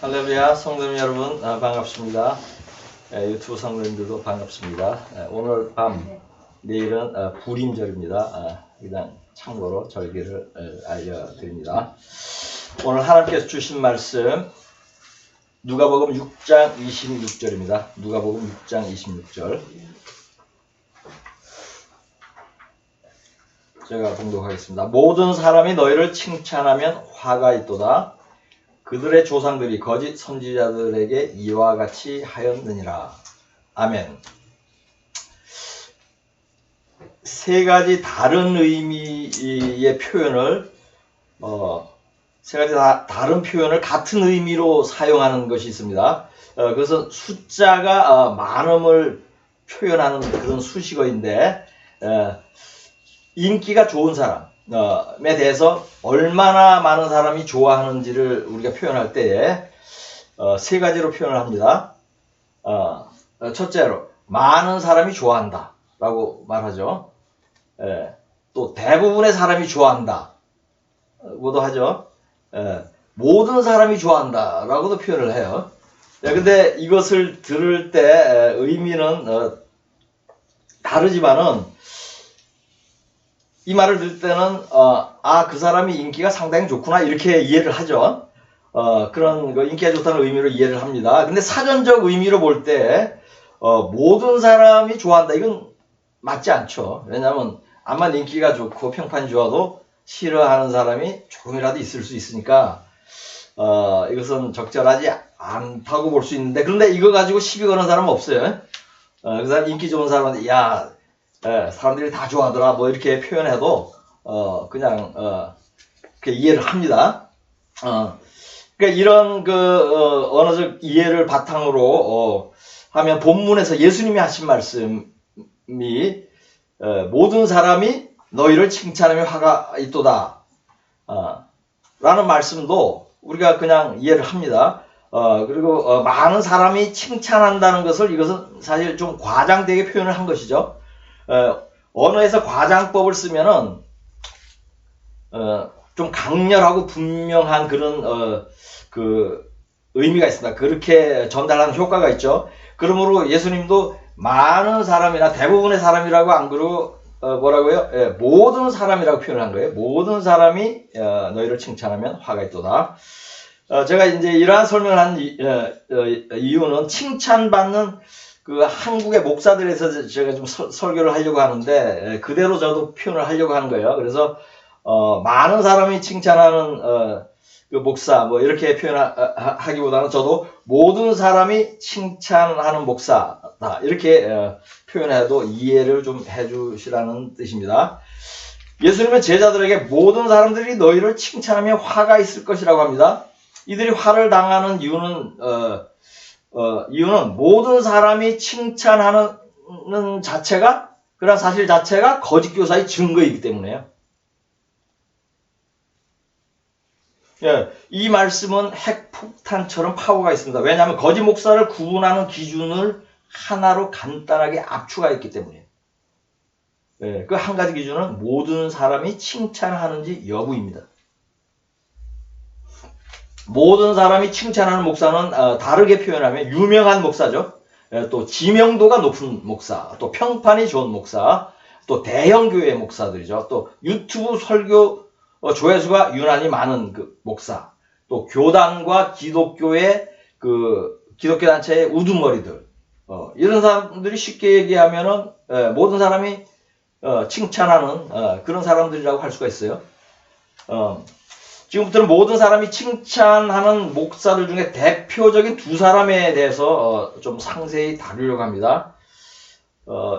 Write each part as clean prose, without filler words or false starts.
할렐루야, 성도님 여러분, 반갑습니다. 유튜브 성도님들도 반갑습니다. 오늘 밤, 내일은 불임절입니다. 그냥 참고로 절기를 알려드립니다. 오늘 하나님께서 주신 말씀, 누가복음 6장 26절입니다. 누가복음 6장 26절. 제가 봉독하겠습니다. 모든 사람이 너희를 칭찬하면 화가 있도다. 그들의 조상들이 거짓 선지자들에게 이와 같이 하였느니라. 아멘. 세 가지 다른 의미의 표현을 다른 표현을 같은 의미로 사용하는 것이 있습니다. 그것은 숫자가 많음을 표현하는 그런 수식어인데, 인기가 좋은 사람에 대해서 얼마나 많은 사람이 좋아하는지를 우리가 표현할 때에 세 가지로 표현을 합니다. 첫째로 많은 사람이 좋아한다 라고 말하죠. 또 대부분의 사람이 좋아한다 라고도 하죠. 모든 사람이 좋아한다 라고도 표현을 해요. 근데 이것을 들을 때 의미는 다르지만은, 이 말을 들을 때는 그 사람이 인기가 상당히 좋구나 이렇게 이해를 하죠. 그런 인기가 좋다는 의미로 이해를 합니다. 근데 사전적 의미로 볼 때 모든 사람이 좋아한다 이건 맞지 않죠. 왜냐하면 암만 인기가 좋고 평판이 좋아도 싫어하는 사람이 조금이라도 있을 수 있으니까 이것은 적절하지 않다고 볼 수 있는데, 그런데 이거 가지고 시비 거는 사람은 없어요. 그 사람 인기 좋은 사람한테 사람들이 다 좋아하더라 뭐 이렇게 표현해도 그냥 이해를 합니다. 그러니까 이런 언어적 이해를 바탕으로 하면 본문에서 예수님이 하신 말씀이 모든 사람이 너희를 칭찬하며 화가 있도다 라는 말씀도 우리가 그냥 이해를 합니다. 그리고 많은 사람이 칭찬한다는 것을, 이것은 사실 좀 과장되게 표현을 한 것이죠. 언어에서 과장법을 쓰면은 좀 강렬하고 분명한 그런 의미가 있습니다. 그렇게 전달하는 효과가 있죠. 그러므로 예수님도 많은 사람이나 대부분의 사람이라고 안 그러고 뭐라고요? 모든 사람이라고 표현한 거예요. 모든 사람이 너희를 칭찬하면 화가 있도다. 제가 이제 이러한 설명을 한 이유는 칭찬받는 한국의 목사들에서 제가 좀 설교를 하려고 하는데, 그대로 저도 표현을 하려고 하는 거예요. 그래서 많은 사람이 칭찬하는 목사 뭐 이렇게 표현하기보다는 저도 모든 사람이 칭찬하는 목사다 이렇게 표현해도 이해를 좀 해주시라는 뜻입니다. 예수님은 제자들에게 모든 사람들이 너희를 칭찬하며 화가 있을 것이라고 합니다. 이들이 화를 당하는 이유는 모든 사람이 칭찬하는 자체가, 그런 사실 자체가 거짓 교사의 증거이기 때문에요. 이 말씀은 핵폭탄처럼 파워가 있습니다. 왜냐하면 거짓 목사를 구분하는 기준을 하나로 간단하게 압축하였기 때문이에요. 그 한 가지 기준은 모든 사람이 칭찬하는지 여부입니다. 모든 사람이 칭찬하는 목사는 다르게 표현하면 유명한 목사죠. 또 지명도가 높은 목사, 또 평판이 좋은 목사, 또 대형 교회 목사들이죠. 또 유튜브 설교 조회수가 유난히 많은 목사, 또 교단과 기독교의 기독교 단체의 우두머리들, 이런 사람들이 쉽게 얘기하면은 모든 사람이 칭찬하는 그런 사람들이라고 할 수가 있어요. 지금부터는 모든 사람이 칭찬하는 목사들 중에 대표적인 두 사람에 대해서 좀 상세히 다루려고 합니다.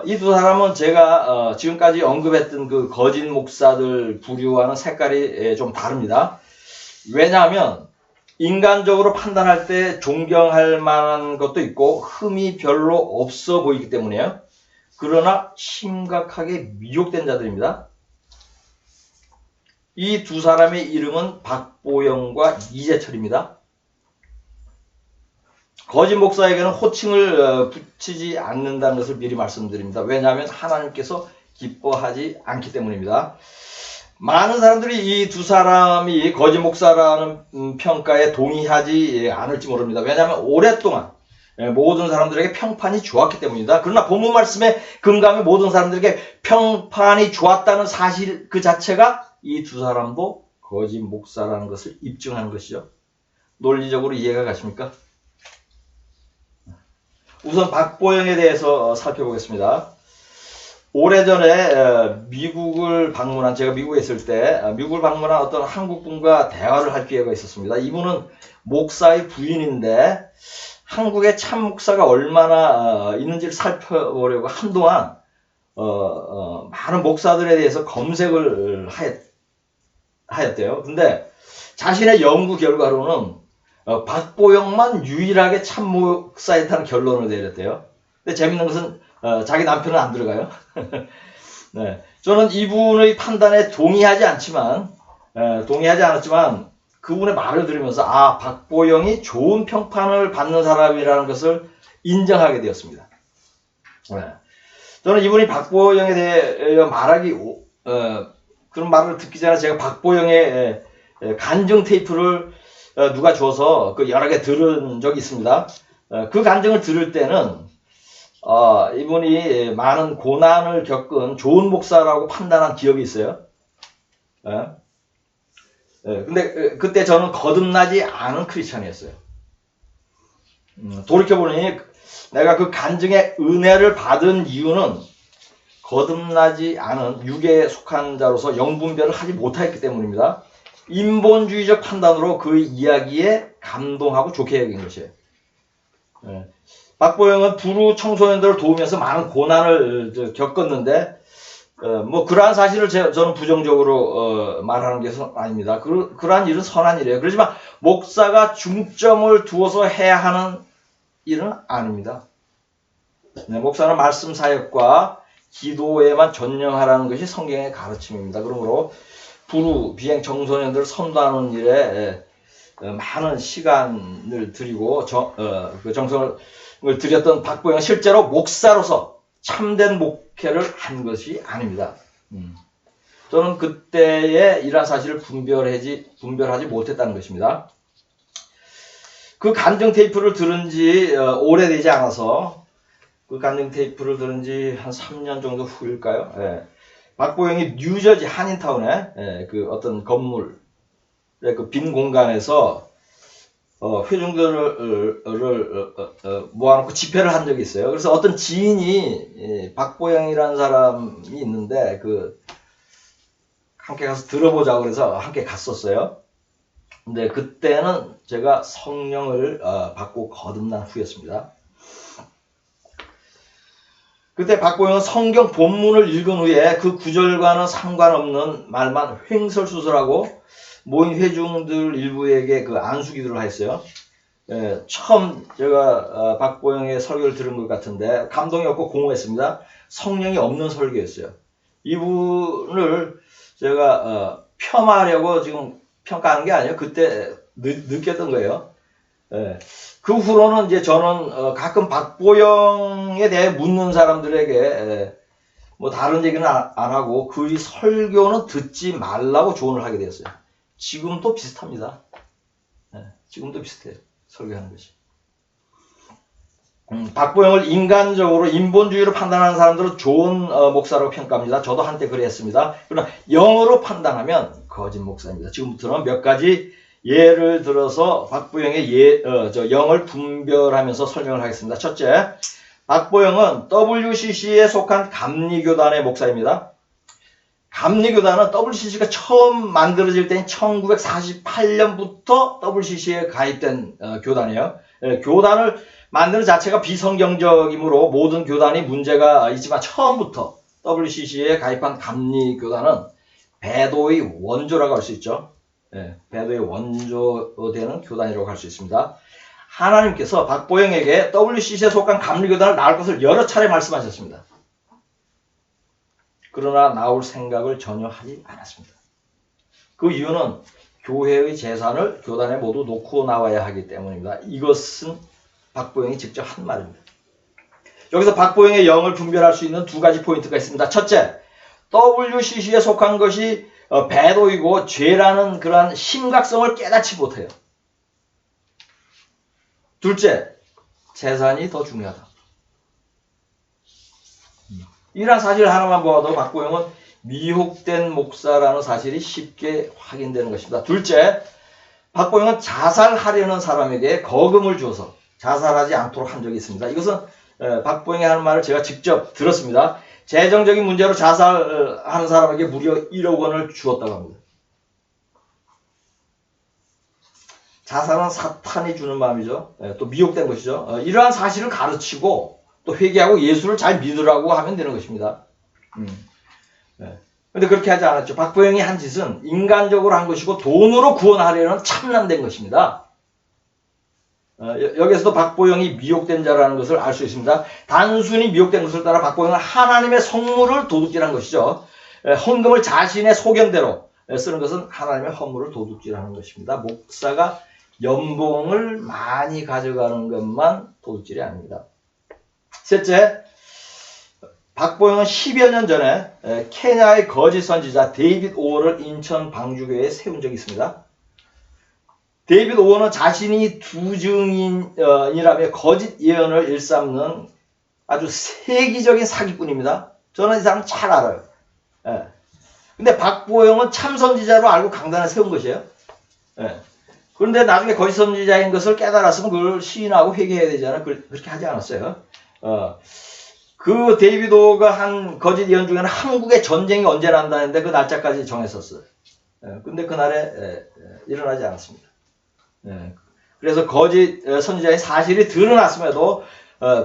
이 두 사람은 제가 지금까지 언급했던 거짓 목사들 부류와는 색깔이 좀 다릅니다. 왜냐하면 인간적으로 판단할 때 존경할 만한 것도 있고 흠이 별로 없어 보이기 때문이에요. 그러나 심각하게 미혹된 자들입니다. 이 두 사람의 이름은 박보영과 이재철입니다. 거짓 목사에게는 호칭을 붙이지 않는다는 것을 미리 말씀드립니다. 왜냐하면 하나님께서 기뻐하지 않기 때문입니다. 많은 사람들이 이 두 사람이 거짓 목사라는 평가에 동의하지 않을지 모릅니다. 왜냐하면 오랫동안 모든 사람들에게 평판이 좋았기 때문이다. 그러나 본문 말씀에 금감이 모든 사람들에게 평판이 좋았다는 사실 그 자체가 이 두 사람도 거짓 목사라는 것을 입증하는 것이죠. 논리적으로 이해가 가십니까? 우선 박보영에 대해서 살펴보겠습니다. 오래전에 미국을 방문한, 제가 미국에 있을 때 미국을 방문한 어떤 한국분과 대화를 할 기회가 있었습니다. 이분은 목사의 부인인데 한국에 참 목사가 얼마나 있는지를 살펴보려고 한동안 많은 목사들에 대해서 검색을 하였대요. 근데 자신의 연구 결과로는 박보영만 유일하게 참 목사였다는 결론을 내렸대요. 근데 재밌는 것은 자기 남편은 안 들어가요. 네, 저는 이분의 판단에 동의하지 않았지만 그분의 말을 들으면서 박보영이 좋은 평판을 받는 사람이라는 것을 인정하게 되었습니다. 네, 저는 이분이 박보영에 대해 말하기 그런 말을 듣기 전에 제가 박보영의 간증 테이프를 누가 줘서 그 여러 개 들은 적이 있습니다. 그 간증을 들을 때는 이분이 많은 고난을 겪은 좋은 목사라고 판단한 기억이 있어요. 근데 그때 저는 거듭나지 않은 크리스천이었어요. 돌이켜보니 내가 그 간증의 은혜를 받은 이유는 거듭나지 않은 육에 속한 자로서 영분별을 하지 못하였기 때문입니다. 인본주의적 판단으로 그 이야기에 감동하고 좋게 여긴 것이에요. 박보영은 불우 청소년들을 도우면서 많은 고난을 겪었는데 뭐 그러한 사실을 저는 부정적으로 말하는 게 아닙니다. 그러한 일은 선한 일이에요. 그렇지만 목사가 중점을 두어서 해야 하는 일은 아닙니다. 목사는 말씀 사역과 기도에만 전념하라는 것이 성경의 가르침입니다. 그러므로 불우 비행 청소년들을 선도하는 일에 많은 시간을 들이고 그 정성을 들였던 박보영은 실제로 목사로서 참된 목회를 한 것이 아닙니다. 저는 그때의 이러한 사실을 분별하지 못했다는 것입니다. 그 간증 테이프를 들은 지 오래되지 않아서 그 간증 테이프를 들은 지 한 3년 정도 후일까요? 박보영이 뉴저지 한인타운에 그 어떤 건물의 그 빈 공간에서 회중들을 모아놓고 집회를 한 적이 있어요. 그래서 어떤 지인이 박보영이라는 사람이 있는데 함께 가서 들어보자고 그래서 함께 갔었어요. 근데 그때는 제가 성령을 받고 거듭난 후였습니다. 그때 박보영은 성경 본문을 읽은 후에 그 구절과는 상관없는 말만 횡설수설하고 모인 회중들 일부에게 그 안수기도를 하였어요. 처음 제가 박보영의 설교를 들은 것 같은데 감동이 없고 공허했습니다. 성령이 없는 설교였어요. 이분을 제가 폄하하려고 지금 평가하는 게 아니에요. 그때 느꼈던 거예요. 그 후로는 이제 저는 가끔 박보영에 대해 묻는 사람들에게 뭐 다른 얘기는 안 하고 그의 설교는 듣지 말라고 조언을 하게 되었어요. 지금도 비슷합니다. 지금도 비슷해요. 설교하는 것이. 박보영을 인간적으로 인본주의로 판단하는 사람들은 좋은 목사라고 평가합니다. 저도 한때 그랬습니다. 그러나 영어로 판단하면 거짓 목사입니다. 지금부터는 몇 가지 예를 들어서 박보영의 영을 분별하면서 설명을 하겠습니다. 첫째, 박보영은 WCC에 속한 감리교단의 목사입니다. 감리교단은 WCC가 처음 만들어질 때인 1948년부터 WCC에 가입된 교단이에요. 교단을 만드는 자체가 비성경적이므로 모든 교단이 문제가 있지만 처음부터 WCC에 가입한 감리교단은 배도의 원조라고 할 수 있죠. 배도의 원조되는 교단이라고 할 수 있습니다. 하나님께서 박보영에게 WCC에 속한 감리교단을 낳을 것을 여러 차례 말씀하셨습니다. 그러나 나올 생각을 전혀 하지 않았습니다. 그 이유는 교회의 재산을 교단에 모두 놓고 나와야 하기 때문입니다. 이것은 박보영이 직접 한 말입니다. 여기서 박보영의 영을 분별할 수 있는 두 가지 포인트가 있습니다. 첫째, WCC에 속한 것이 배도이고 죄라는 그러한 심각성을 깨닫지 못해요. 둘째, 재산이 더 중요하다. 이러한 사실 하나만 보아도 박보영은 미혹된 목사라는 사실이 쉽게 확인되는 것입니다. 둘째, 박보영은 자살하려는 사람에게 거금을 줘서 자살하지 않도록 한 적이 있습니다. 이것은 박보영이 하는 말을 제가 직접 들었습니다. 재정적인 문제로 자살하는 사람에게 무려 1억 원을 주었다고 합니다. 자살은 사탄이 주는 마음이죠. 또 미혹된 것이죠. 이러한 사실을 가르치고 또 회개하고 예수를 잘 믿으라고 하면 되는 것입니다. 근데 그렇게 하지 않았죠. 박보영이 한 짓은 인간적으로 한 것이고 돈으로 구원하려는 참남된 것입니다. 여기서도 박보영이 미혹된 자라는 것을 알 수 있습니다. 단순히 미혹된 것을 따라 박보영은 하나님의 성물을 도둑질한 것이죠. 헌금을 자신의 소견대로 쓰는 것은 하나님의 헌물을 도둑질하는 것입니다. 목사가 연봉을 많이 가져가는 것만 도둑질이 아닙니다. 셋째, 박보영은 10여 년 전에 케냐의 거짓 선지자 데이빗 오어를 인천 방주교회에 세운 적이 있습니다. 데이빗 오어는 자신이 두 증인이라며 거짓 예언을 일삼는 아주 세기적인 사기꾼입니다. 저는 이 사람 잘 알아요. 근데 박보영은 참 선지자로 알고 강단에 세운 것이에요. 그런데 나중에 거짓 선지자인 것을 깨달았으면 그걸 시인하고 회개해야 되잖아요. 그렇게 하지 않았어요. 그 데이빗 오어가 한 거짓 예언 중에는 한국의 전쟁이 언제 난다는데 그 날짜까지 정했었어요. 근데 그날에 일어나지 않았습니다. 그래서 거짓 선지자의 사실이 드러났음에도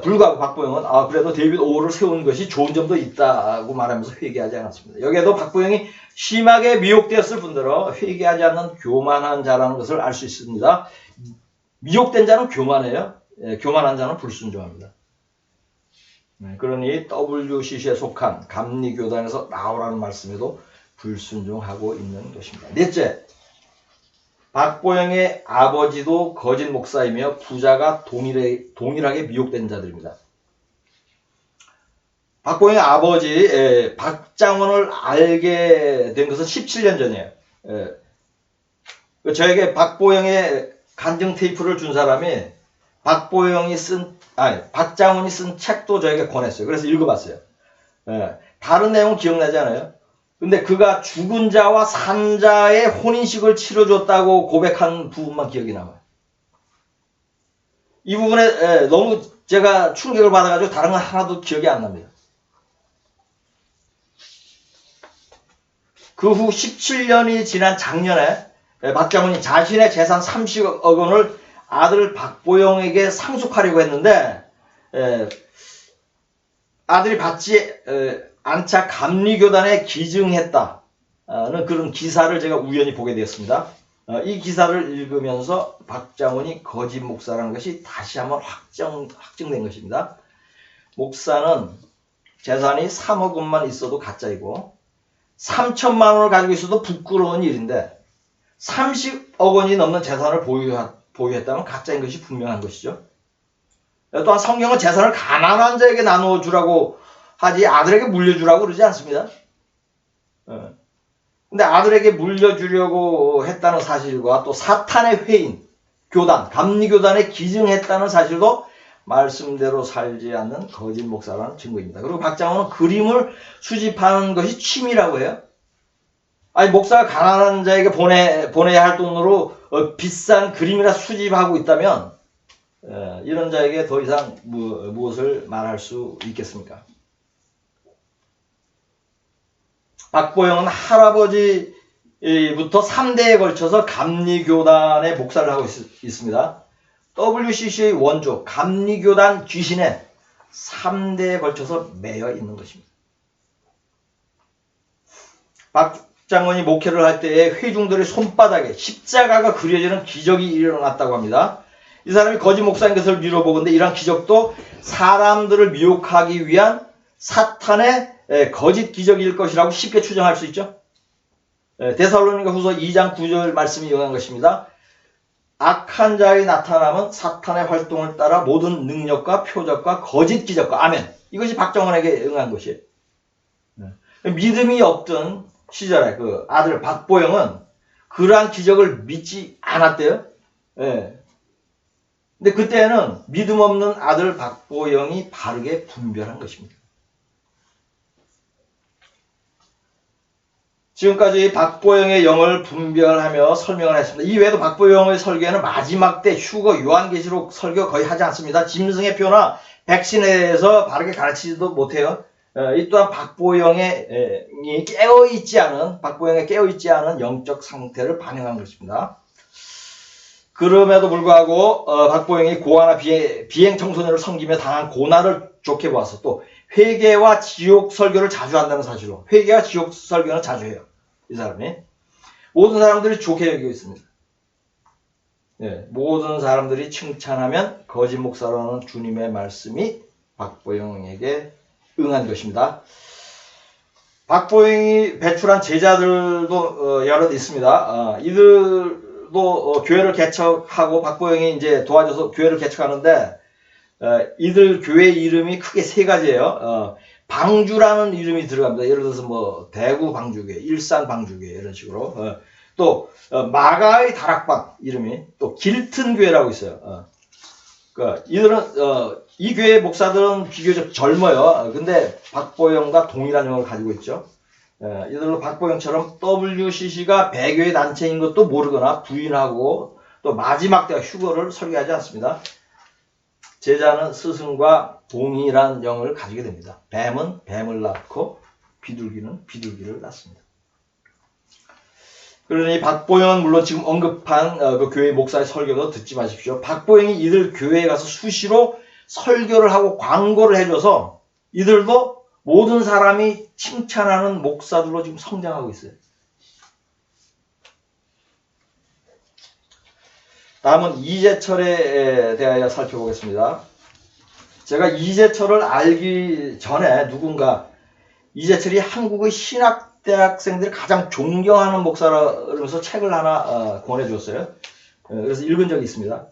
불구하고 박보영은 그래도 데이빗 오어를 세운 것이 좋은 점도 있다고 말하면서 회개하지 않았습니다. 여기에도 박보영이 심하게 미혹되었을 뿐더러 회개하지 않는 교만한 자라는 것을 알 수 있습니다. 미혹된 자는 교만해요. 교만한 자는 불순종합니다. 그러니 WCC에 속한 감리교단에서 나오라는 말씀에도 불순종하고 있는 것입니다. 넷째, 박보영의 아버지도 거짓 목사이며 부자가 동일하게 미혹된 자들입니다. 박보영의 아버지 박장원을 알게 된 것은 17년 전이에요. 저에게 박보영의 간증 테이프를 준 사람이 박장원이 쓴 책도 저에게 권했어요. 그래서 읽어봤어요. 다른 내용은 기억나지 않아요. 근데 그가 죽은 자와 산 자의 혼인식을 치러줬다고 고백한 부분만 기억이 남아요. 이 부분에 너무 제가 충격을 받아가지고 다른 건 하나도 기억이 안 납니다. 그 후 17년이 지난 작년에 박장훈이 자신의 재산 30억 원을 아들 박보영에게 상속하려고 했는데 아들이 받지 않자 감리교단에 기증했다는 그런 기사를 제가 우연히 보게 되었습니다. 이 기사를 읽으면서 박장훈이 거짓 목사라는 것이 다시 한번 확정된 것입니다. 목사는 재산이 3억 원만 있어도 가짜이고 3천만 원을 가지고 있어도 부끄러운 일인데 30억 원이 넘는 재산을 보유했다면 가짜인 것이 분명한 것이죠. 또한 성경은 재산을 가난한 자에게 나누어주라고 하지 아들에게 물려주라고 그러지 않습니다. 근데 아들에게 물려주려고 했다는 사실과 또 사탄의 회인, 교단, 감리교단에 기증했다는 사실도 말씀대로 살지 않는 거짓 목사라는 증거입니다. 그리고 박장훈은 그림을 수집하는 것이 취미라고 해요. 아니 목사가 가난한 자에게 보내야 할 돈으로 비싼 그림이나 수집하고 있다면 이런 자에게 더 이상 무엇을 말할 수 있겠습니까? 박보영은 할아버지부터 3대에 걸쳐서 감리교단의 목사를 하고 있습니다. WCC의 원조 감리교단 귀신에 3대에 걸쳐서 매여 있는 것입니다. 박장원이 목회를 할 때에 회중들의 손바닥에 십자가가 그려지는 기적이 일어났다고 합니다. 이 사람이 거짓 목사인 것을 미뤄보건대 이러한 기적도 사람들을 미혹하기 위한 사탄의 거짓 기적일 것이라고 쉽게 추정할 수 있죠. 데살로니가 후서 2장 9절 말씀이 용한 것입니다. 악한 자의 나타남은 사탄의 활동을 따라 모든 능력과 표적과 거짓 기적과 아멘. 이것이 박정원에게 응한 것이에요. 믿음이 없든 시절에 그 아들 박보영은 그러한 기적을 믿지 않았대요. 예. 근데 그때는 믿음 없는 아들 박보영이 바르게 분별한 것입니다. 지금까지 박보영의 영을 분별하며 설명을 했습니다. 이 외에도 박보영의 설교에는 마지막 때 휴거 요한계시록 설교 거의 하지 않습니다. 짐승의 표나 백신에 대해서 바르게 가르치지도 못해요. 이 또한 박보영의 깨어있지 않은 영적 상태를 반영한 것입니다. 그럼에도 불구하고 박보영이 고아나 비행 청소년을 섬기며 당한 고난을 좋게 보아서 또 회개와 지옥 설교를 자주 한다는 사실로 회개와 지옥 설교는 자주 해요. 이 사람이 모든 사람들이 좋게 여기고 있습니다. 네, 모든 사람들이 칭찬하면 거짓 목사라는 주님의 말씀이 박보영에게 응한 것입니다. 박보영이 배출한 제자들도 여럿 있습니다. 이들도 교회를 개척하고 박보영이 이제 도와줘서 교회를 개척하는데 이들 교회 이름이 크게 세 가지예요. 방주라는 이름이 들어갑니다. 예를 들어서 뭐 대구 방주교회, 일산 방주교회 이런 식으로. 또 마가의 다락방 이름이 또 길튼 교회라고 있어요. 이들은 이 교회 목사들은 비교적 젊어요. 근데 박보영과 동일한 영을 가지고 있죠. 이들도 박보영처럼 WCC가 배교의 단체인 것도 모르거나 부인하고 또 마지막 때 휴거를 설교하지 않습니다. 제자는 스승과 동일한 영을 가지게 됩니다. 뱀은 뱀을 낳고 비둘기는 비둘기를 낳습니다. 그러니 박보영은 물론 지금 언급한 그 교회 목사의 설교도 듣지 마십시오. 박보영이 이들 교회에 가서 수시로 설교를 하고 광고를 해줘서 이들도 모든 사람이 칭찬하는 목사들로 지금 성장하고 있어요. 다음은 이재철에 대하여 살펴보겠습니다. 제가 이재철을 알기 전에 누군가 이재철이 한국의 신학대학생들이 가장 존경하는 목사라면서 책을 하나 권해줬어요. 그래서 읽은 적이 있습니다.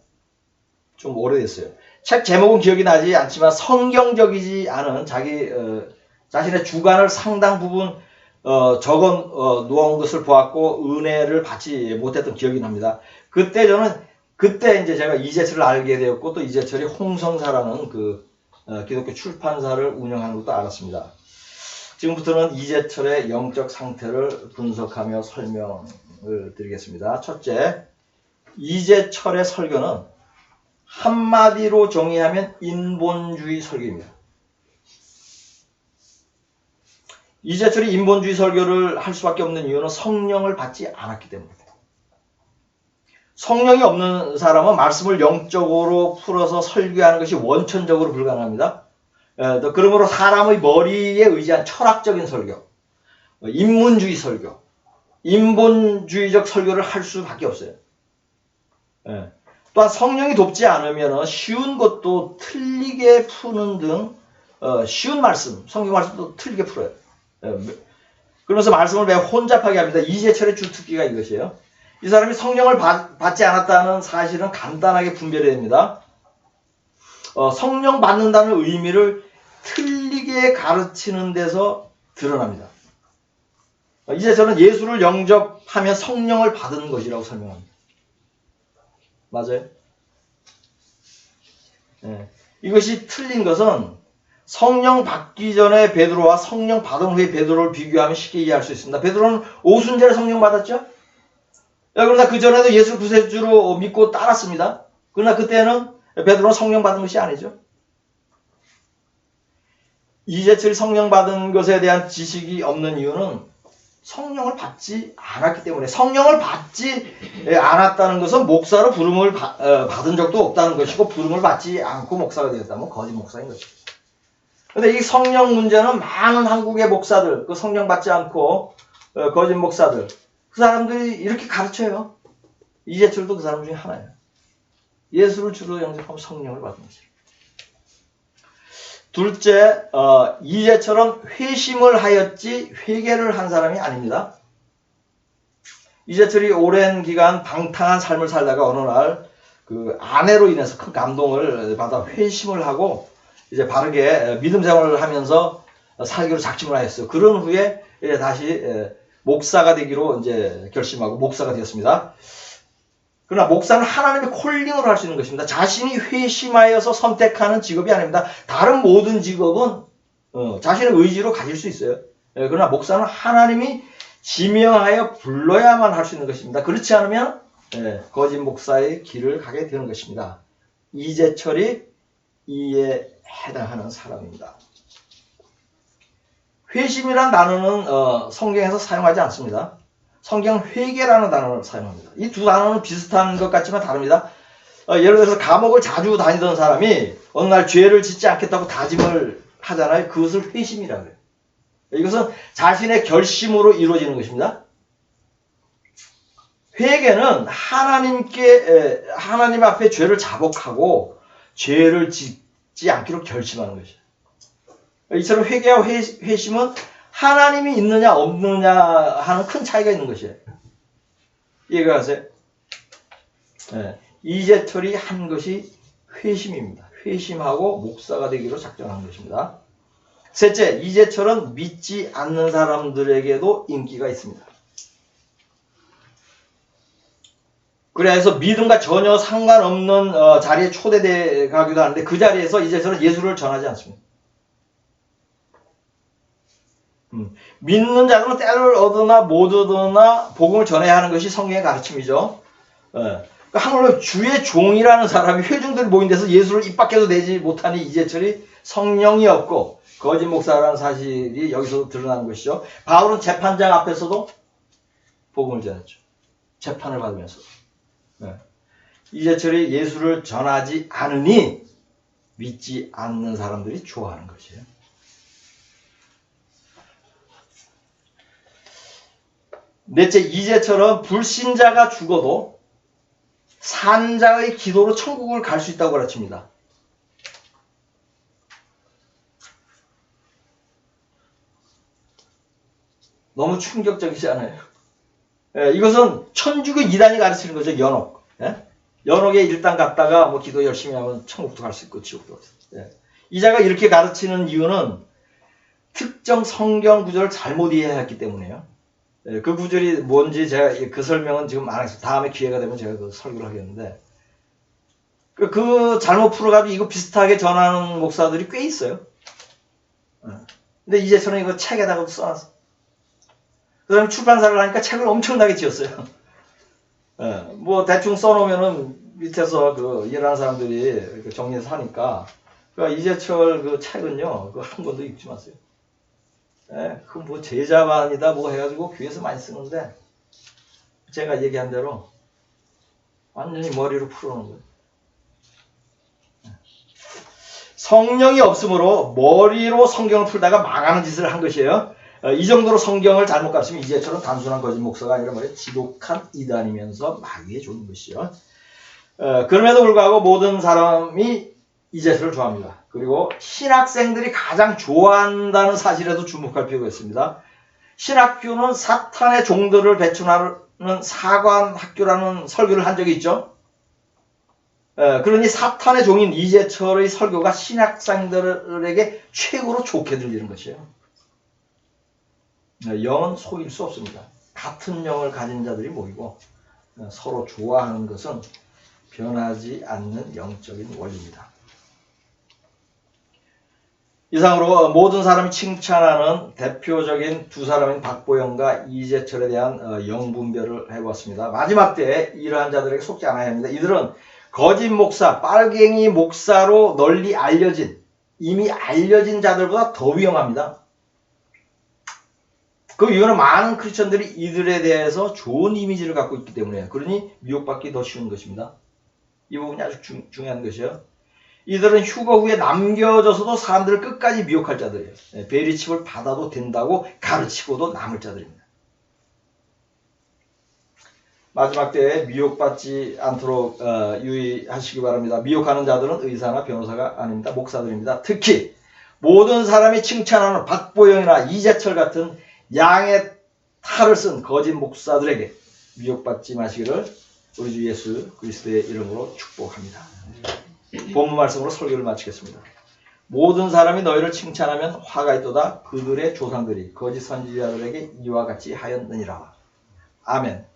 좀 오래됐어요. 책 제목은 기억이 나지 않지만 성경적이지 않은 자신의 주관을 상당 부분 적어 놓은 것을 보았고 은혜를 받지 못했던 기억이 납니다. 그때 이제 제가 이재철을 알게 되었고 또 이재철이 홍성사라는 그 기독교 출판사를 운영하는 것도 알았습니다. 지금부터는 이재철의 영적 상태를 분석하며 설명을 드리겠습니다. 첫째, 이재철의 설교는 한마디로 정의하면 인본주의 설교입니다. 이재철이 인본주의 설교를 할 수밖에 없는 이유는 성령을 받지 않았기 때문입니다. 성령이 없는 사람은 말씀을 영적으로 풀어서 설교하는 것이 원천적으로 불가능합니다. 그러므로 사람의 머리에 의지한 철학적인 설교, 인문주의 설교, 인본주의적 설교를 할 수밖에 없어요. 또한 성령이 돕지 않으면 쉬운 것도 틀리게 푸는 등 쉬운 말씀, 성경 말씀도 틀리게 풀어요. 그러면서 말씀을 매우 혼잡하게 합니다. 이재철의 주특기가 이것이에요. 이 사람이 성령을 받지 않았다는 사실은 간단하게 분별해야 됩니다. 성령 받는다는 의미를 틀리게 가르치는 데서 드러납니다. 이제 저는 예수를 영접하면 성령을 받은 것이라고 설명합니다. 맞아요? 네. 이것이 틀린 것은 성령 받기 전에 베드로와 성령 받은 후에 베드로를 비교하면 쉽게 이해할 수 있습니다. 베드로는 오순절에 성령 받았죠? 그러나 그 전에도 예수 구세주로 믿고 따랐습니다. 그러나 그때는 베드로는 성령 받은 것이 아니죠. 이재철이 성령 받은 것에 대한 지식이 없는 이유는 성령을 받지 않았기 때문에 성령을 받지 않았다는 것은 목사로 부름을 받은 적도 없다는 것이고 부름을 받지 않고 목사가 되었다면 거짓 목사인 것이죠. 그런데 이 성령 문제는 많은 한국의 목사들, 그 성령 받지 않고 거짓 목사들 그 사람들이 이렇게 가르쳐요. 이재철도 그 사람 중에 하나예요. 예수를 주로 영접하면 성령을 받은 것이죠. 둘째, 이재철은 회심을 하였지 회개를 한 사람이 아닙니다. 이재철이 오랜 기간 방탕한 삶을 살다가 어느 날 그 아내로 인해서 큰 감동을 받아 회심을 하고 이제 바르게 믿음 생활을 하면서 살기로 작심을 하였어요. 그런 후에 이제 다시 목사가 되기로 이제 결심하고 목사가 되었습니다. 그러나 목사는 하나님의 콜링으로 할 수 있는 것입니다. 자신이 회심하여서 선택하는 직업이 아닙니다. 다른 모든 직업은 자신의 의지로 가질 수 있어요. 그러나 목사는 하나님이 지명하여 불러야만 할 수 있는 것입니다. 그렇지 않으면 거짓 목사의 길을 가게 되는 것입니다. 이재철이 이에 해당하는 사람입니다. 회심이란 단어는 성경에서 사용하지 않습니다. 성경은 회개라는 단어를 사용합니다. 이 두 단어는 비슷한 것 같지만 다릅니다. 예를 들어서 감옥을 자주 다니던 사람이 어느 날 죄를 짓지 않겠다고 다짐을 하잖아요. 그것을 회심이라고 해요. 이것은 자신의 결심으로 이루어지는 것입니다. 회개는 하나님 앞에 죄를 자복하고 죄를 짓지 않기로 결심하는 것이에요. 이처럼 회개와 회심은 하나님이 있느냐 없느냐 하는 큰 차이가 있는 것이에요. 이해가 가세요? 이재철이 한 것이 회심입니다. 회심하고 목사가 되기로 작정한 것입니다. 셋째, 이재철은 믿지 않는 사람들에게도 인기가 있습니다. 그래서 믿음과 전혀 상관없는 자리에 초대돼 가기도 하는데 그 자리에서 이재철은 예수를 전하지 않습니다. 믿는 자들은 때를 얻으나 못 얻으나 복음을 전해야 하는 것이 성경의 가르침이죠. 한글로 주의 종이라는 사람이 회중들이 모인 데서 예수를 입 밖에도 내지 못하니 이재철이 성령이 없고 거짓 목사라는 사실이 여기서 드러나는 것이죠. 바울은 재판장 앞에서도 복음을 전했죠. 재판을 받으면서. 이재철이 예수를 전하지 않으니 믿지 않는 사람들이 좋아하는 것이에요. 넷째, 이재철은 불신자가 죽어도 산자의 기도로 천국을 갈 수 있다고 가르칩니다. 너무 충격적이지 않아요? 이것은 천주교 이단이 가르치는 거죠. 연옥. 연옥에 일단 갔다가 뭐 기도 열심히 하면 천국도 갈 수 있고 지옥도 갈 수 있고. 이 자가 이렇게 가르치는 이유는 특정 성경 구절을 잘못 이해했기 때문이에요. 그 구절이 뭔지 제가 그 설명은 지금 안 하겠습니다. 다음에 기회가 되면 제가 그 설교를 하겠는데 그 잘못 풀어가지고 이거 비슷하게 전하는 목사들이 꽤 있어요. 근데 이제서는 이거 책에다가 써놨어. 그 다음에 출판사를 하니까 책을 엄청나게 지었어요. 뭐 대충 써놓으면은 밑에서 그 일하는 사람들이 이렇게 정리해서 하니까 그러니까 이재철 그 책은요, 그 한 권도 읽지 마세요. 그 뭐 제자반이다 뭐 해가지고 교회에서 많이 쓰는데 제가 얘기한 대로 완전히 머리로 풀어놓은 거예요. 성령이 없으므로 머리로 성경을 풀다가 망하는 짓을 한 것이에요. 이 정도로 성경을 잘못 가르치면 이제처럼 단순한 거짓 목사가 아니라 뭐예요? 지독한 이단이면서 마귀에 좋은 것이요. 그럼에도 불구하고 모든 사람이 이재철을 좋아합니다. 그리고 신학생들이 가장 좋아한다는 사실에도 주목할 필요가 있습니다. 신학교는 사탄의 종들을 배출하는 사관학교라는 설교를 한 적이 있죠. 그러니 사탄의 종인 이재철의 설교가 신학생들에게 최고로 좋게 들리는 것이에요. 영은 속일 수 없습니다. 같은 영을 가진 자들이 모이고 서로 좋아하는 것은 변하지 않는 영적인 원리입니다. 이상으로 모든 사람이 칭찬하는 대표적인 두 사람인 박보영과 이재철에 대한 영분별을 해보았습니다. 마지막 때에 이러한 자들에게 속지 않아야 합니다. 이들은 거짓 목사, 빨갱이 목사로 널리 이미 알려진 자들보다 더 위험합니다. 그 이유는 많은 크리스천들이 이들에 대해서 좋은 이미지를 갖고 있기 때문에 그러니 미혹받기 더 쉬운 것입니다. 이 부분이 아주 중요한 것이에요. 이들은 휴거 후에 남겨져서도 사람들을 끝까지 미혹할 자들이에요. 베리칩을 받아도 된다고 가르치고도 남을 자들입니다. 마지막 때에 미혹받지 않도록 유의하시기 바랍니다. 미혹하는 자들은 의사나 변호사가 아닙니다. 목사들입니다. 특히 모든 사람이 칭찬하는 박보영이나 이재철 같은 양의 탈을 쓴 거짓 목사들에게 미혹받지 마시기를 우리 주 예수 그리스도의 이름으로 축복합니다. 본문 말씀으로 설교를 마치겠습니다. 모든 사람이 너희를 칭찬하면 화가 있도다. 그들의 조상들이 거짓 선지자들에게 이와 같이 하였느니라. 아멘.